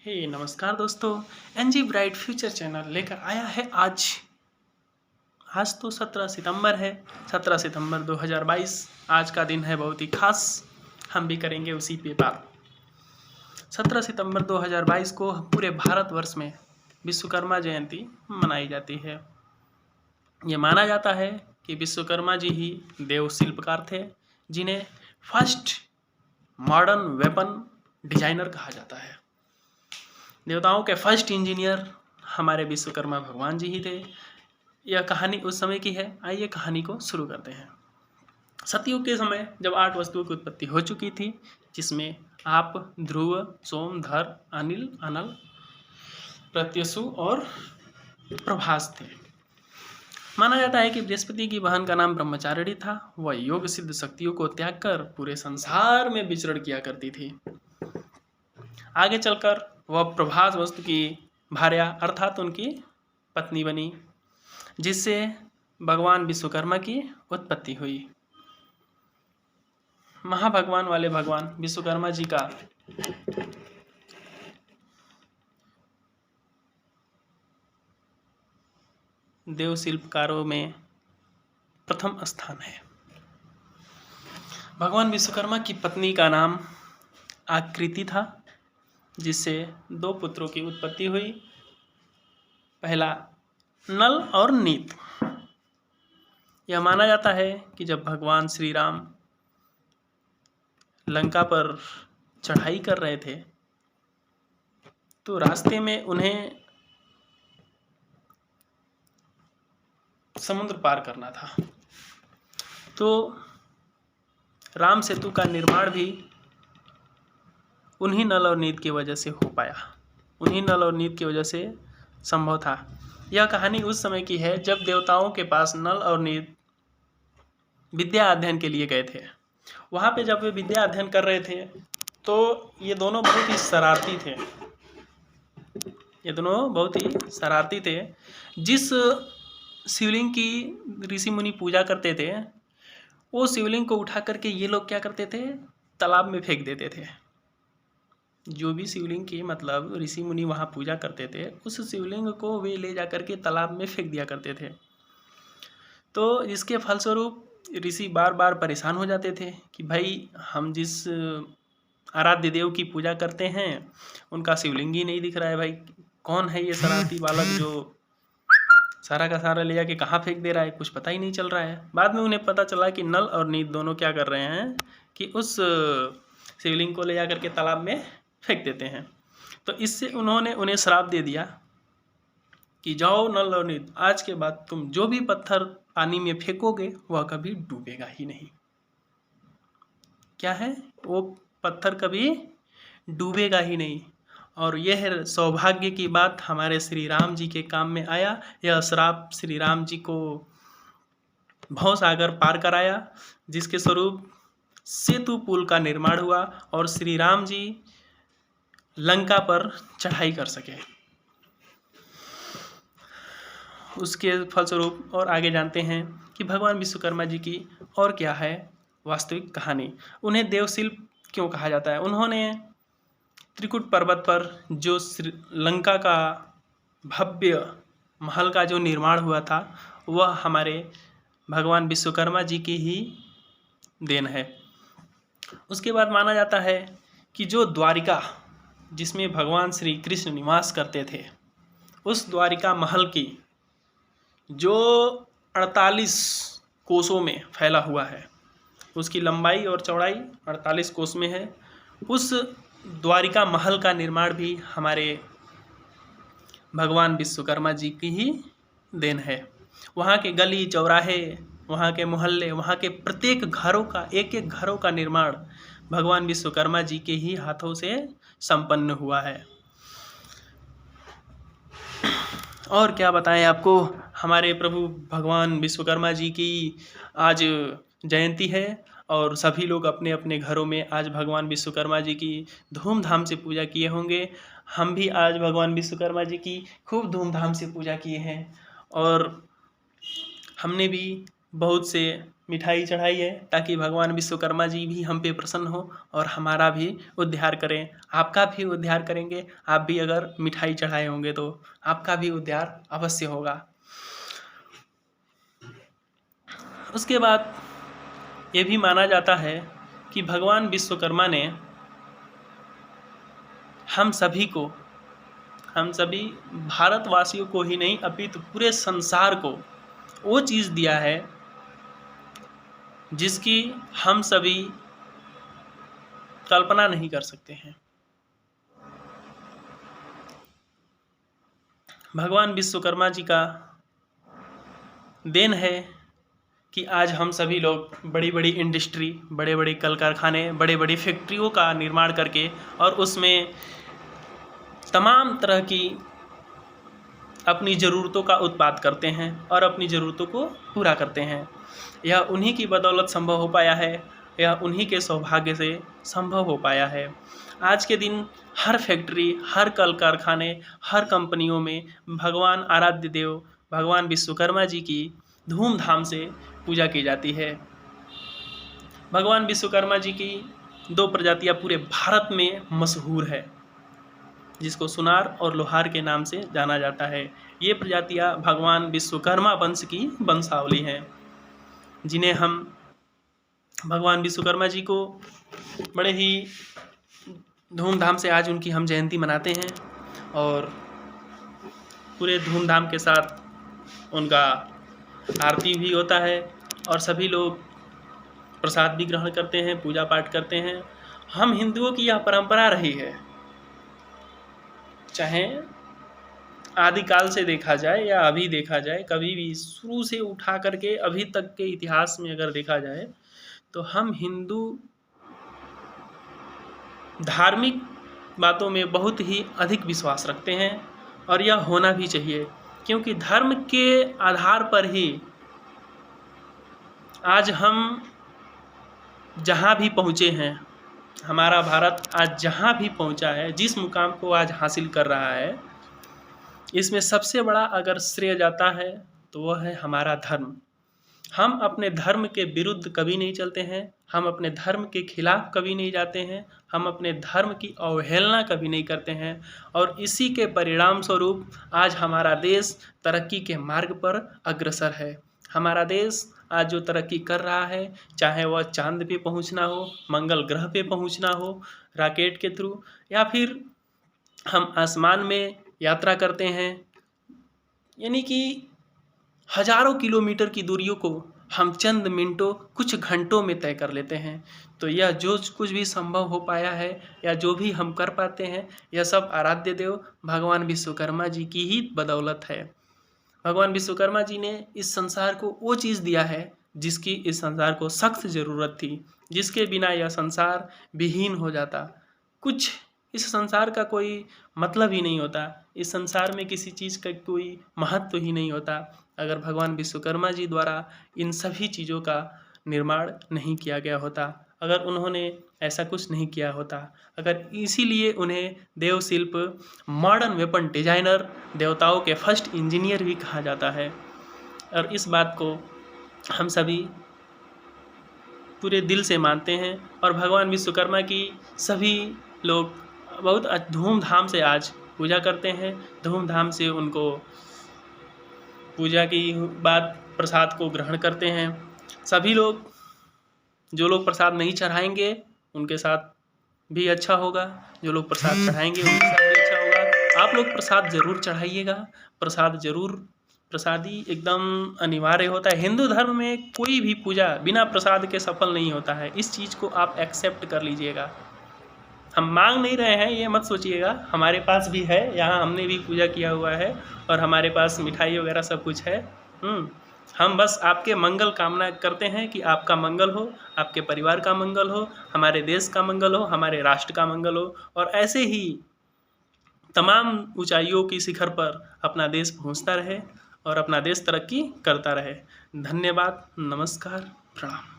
नमस्कार दोस्तों। NG bright future channel लेकर आया है आज तो 17 सितंबर है। 17 सितंबर 2022 आज का दिन है बहुत ही खास। हम भी करेंगे उसी पे बात। 17 सितंबर 2022 को पूरे भारतवर्ष में विश्वकर्मा जयंती मनाई जाती है। ये माना जाता है कि विश्वकर्मा जी ही देव शिल्पकार थे, जिन्हें फर्स्ट मॉडर्न वेपन डिजाइनर कहा जाता है। देवताओं के फर्स्ट इंजीनियर हमारे विश्वकर्मा भगवान जी ही थे। यह कहानी उस समय की है। आइए कहानी को शुरू करते हैं। सतयुग के समय जब 8 वस्तुओं की उत्पत्ति हो चुकी थी, जिसमें आप, ध्रुव, सोम, धर, अनिल, अनल, प्रत्युषु और प्रभास थे। माना जाता है कि बृहस्पति की बहन का नाम ब्रह्मचारिणी था। वह योग सिद्ध शक्तियों को त्याग कर पूरे संसार में विचरण किया करती थी। आगे चलकर वह प्रभास वस्तु की भार्या अर्थात उनकी पत्नी बनी, जिससे भगवान विश्वकर्मा की उत्पत्ति हुई। महाभगवान वाले भगवान विश्वकर्मा जी का देव शिल्पकारों में प्रथम स्थान है। भगवान विश्वकर्मा की पत्नी का नाम आकृति था, जिससे 2 पुत्रों की उत्पत्ति हुई। पहला नल और नीत। यह माना जाता है कि जब भगवान श्री राम लंका पर चढ़ाई कर रहे थे, तो रास्ते में उन्हें समुद्र पार करना था। तो राम सेतु का निर्माण भी उन्हीं नल और नीत की वजह से हो पाया। उन्हीं नल और नीत की वजह से संभव था। यह कहानी उस समय की है जब देवताओं के पास नल और नीत विद्या अध्ययन के लिए गए थे। वहाँ पे जब वे विद्या अध्ययन कर रहे थे, तो ये दोनों बहुत ही शरारती थे। जिस शिवलिंग की ऋषि मुनि पूजा करते थे, वो शिवलिंग को उठा करके ये लोग क्या करते थे, तालाब में फेंक देते थे। जो भी शिवलिंग की मतलब ऋषि मुनि वहाँ पूजा करते थे, उस शिवलिंग को वे ले जा करके तालाब में फेंक दिया करते थे। तो इसके फलस्वरूप ऋषि बार बार परेशान हो जाते थे कि भाई, हम जिस आराध्य देव की पूजा करते हैं उनका शिवलिंग ही नहीं दिख रहा है। भाई, कौन है ये शरारती बालक जो सारा का सारा ले जाके कहाँ फेंक दे रहा है, कुछ पता ही नहीं चल रहा है। बाद में उन्हें पता चला कि नल और नीत दोनों क्या कर रहे हैं कि उस शिवलिंग को ले जा करके तालाब में फेंक देते हैं। तो इससे उन्होंने उन्हें श्राप दे दिया कि जाओ नल और नीत, आज के बाद तुम जो भी पत्थर पानी में फेंकोगे वह कभी डूबेगा ही नहीं। क्या है, वो पत्थर कभी डूबेगा ही नहीं। और यह सौभाग्य की बात हमारे श्री राम जी के काम में आया। यह श्राप श्री राम जी को भवसागर पार कराया, जिसके स्वरूप सेतु पुल का निर्माण हुआ और श्री राम जी लंका पर चढ़ाई कर सके। उसके फलस्वरूप और आगे जानते हैं कि भगवान विश्वकर्मा जी की और क्या है वास्तविक कहानी। उन्हें देवशिल्प क्यों कहा जाता है? उन्होंने त्रिकुट पर्वत पर जो लंका का भव्य महल का जो निर्माण हुआ था, वह हमारे भगवान विश्वकर्मा जी की ही देन है। उसके बाद माना जाता है कि जो द्वारिका, जिसमें भगवान श्री कृष्ण निवास करते थे, उस द्वारिका महल की जो 48 कोसों में फैला हुआ है, उसकी लंबाई और चौड़ाई 48 कोस में है। उस द्वारिका महल का निर्माण भी हमारे भगवान विश्वकर्मा जी की ही देन है। वहाँ के गली चौराहे, वहाँ के मोहल्ले, वहाँ के प्रत्येक घरों का, एक एक घरों का निर्माण भगवान विश्वकर्मा जी के ही हाथों से संपन्न हुआ है। और क्या बताएं आपको, हमारे प्रभु भगवान विश्वकर्मा जी की आज जयंती है और सभी लोग अपने अपने घरों में आज भगवान विश्वकर्मा जी की धूमधाम से पूजा किए होंगे। हम भी आज भगवान विश्वकर्मा जी की खूब धूमधाम से पूजा किए हैं और हमने भी बहुत से मिठाई चढ़ाई है ताकि भगवान विश्वकर्मा जी भी हम पे प्रसन्न हो और हमारा भी उद्धार करें, आपका भी उद्धार करेंगे। आप भी अगर मिठाई चढ़ाए होंगे तो आपका भी उद्धार अवश्य होगा। उसके बाद ये भी माना जाता है कि भगवान विश्वकर्मा ने हम सभी भारतवासियों को ही नहीं अपितु पूरे संसार को वो चीज़ दिया है जिसकी हम सभी कल्पना नहीं कर सकते हैं। भगवान विश्वकर्मा जी का देन है कि आज हम सभी लोग बड़ी बड़ी इंडस्ट्री, बड़े बड़े कल कारखाने, बड़े बड़ी फैक्ट्रियों का निर्माण करके और उसमें तमाम तरह की अपनी ज़रूरतों का उत्पाद करते हैं और अपनी ज़रूरतों को पूरा करते हैं। यह उन्हीं की बदौलत संभव हो पाया है, यह उन्हीं के सौभाग्य से संभव हो पाया है। आज के दिन हर फैक्ट्री, हर कल कारखाने, हर कंपनियों में भगवान आराध्य देव भगवान विश्वकर्मा जी की धूमधाम से पूजा की जाती है। भगवान विश्वकर्मा जी की 2 प्रजातियां पूरे भारत में मशहूर है, जिसको सुनार और लोहार के नाम से जाना जाता है। ये प्रजातियां भगवान विश्वकर्मा वंश की वंशावली हैं, जिन्हें हम भगवान विश्वकर्मा जी को बड़े ही धूमधाम से आज उनकी हम जयंती मनाते हैं और पूरे धूमधाम के साथ उनका आरती भी होता है और सभी लोग प्रसाद भी ग्रहण करते हैं, पूजा पाठ करते हैं। हम हिंदुओं की यह परंपरा रही है, चाहे आदिकाल से देखा जाए या अभी देखा जाए, कभी भी शुरू से उठा करके अभी तक के इतिहास में अगर देखा जाए तो हम हिंदू धार्मिक बातों में बहुत ही अधिक विश्वास रखते हैं और यह होना भी चाहिए, क्योंकि धर्म के आधार पर ही आज हम जहाँ भी पहुँचे हैं, हमारा भारत आज जहाँ भी पहुँचा है, जिस मुकाम को आज हासिल कर रहा है, इसमें सबसे बड़ा अगर श्रेय जाता है तो वह है हमारा धर्म। हम अपने धर्म के विरुद्ध कभी नहीं चलते हैं, हम अपने धर्म के खिलाफ कभी नहीं जाते हैं, हम अपने धर्म की अवहेलना कभी नहीं करते हैं और इसी के परिणाम स्वरूप आज हमारा देश तरक्की के मार्ग पर अग्रसर है। हमारा देश आज जो तरक्की कर रहा है, चाहे वह चांद पे पहुंचना हो, मंगल ग्रह पे पहुंचना हो रॉकेट के थ्रू, या फिर हम आसमान में यात्रा करते हैं, यानी कि हजारों किलोमीटर की दूरियों को हम चंद मिनटों, कुछ घंटों में तय कर लेते हैं। तो यह जो कुछ भी संभव हो पाया है या जो भी हम कर पाते हैं, यह सब आराध्य देव भगवान विश्वकर्मा जी की ही बदौलत है। भगवान विश्वकर्मा जी ने इस संसार को वो चीज़ दिया है जिसकी इस संसार को सख्त ज़रूरत थी, जिसके बिना यह संसार विहीन हो जाता। कुछ इस संसार का कोई मतलब ही नहीं होता, इस संसार में किसी चीज़ का कोई महत्व ही नहीं होता अगर भगवान विश्वकर्मा जी द्वारा इन सभी चीज़ों का निर्माण नहीं किया गया होता, अगर उन्होंने ऐसा कुछ नहीं किया होता, अगर इसीलिए उन्हें देवशिल्प, मॉडर्न वेपन डिजाइनर, देवताओं के फर्स्ट इंजीनियर भी कहा जाता है। और इस बात को हम सभी पूरे दिल से मानते हैं और भगवान विश्वकर्मा की सभी लोग बहुत धूमधाम से आज पूजा करते हैं। धूमधाम से उनको पूजा की बाद प्रसाद को ग्रहण करते हैं। सभी लोग, जो लोग प्रसाद नहीं चढ़ाएंगे उनके साथ भी अच्छा होगा, जो लोग प्रसाद चढ़ाएंगे उनके साथ भी अच्छा होगा। आप लोग प्रसाद ज़रूर चढ़ाइएगा, प्रसाद ज़रूर, प्रसादी एकदम अनिवार्य होता है। हिंदू धर्म में कोई भी पूजा बिना प्रसाद के सफल नहीं होता है, इस चीज़ को आप एक्सेप्ट कर लीजिएगा। हम मांग नहीं रहे हैं, ये मत सोचिएगा, हमारे पास भी है, यहाँ हमने भी पूजा किया हुआ है और हमारे पास मिठाई वगैरह सब कुछ है। हम बस आपके मंगल कामना करते हैं कि आपका मंगल हो, आपके परिवार का मंगल हो, हमारे देश का मंगल हो, हमारे राष्ट्र का मंगल हो और ऐसे ही तमाम ऊंचाइयों की शिखर पर अपना देश पहुंचता रहे और अपना देश तरक्की करता रहे। धन्यवाद, नमस्कार, प्रणाम।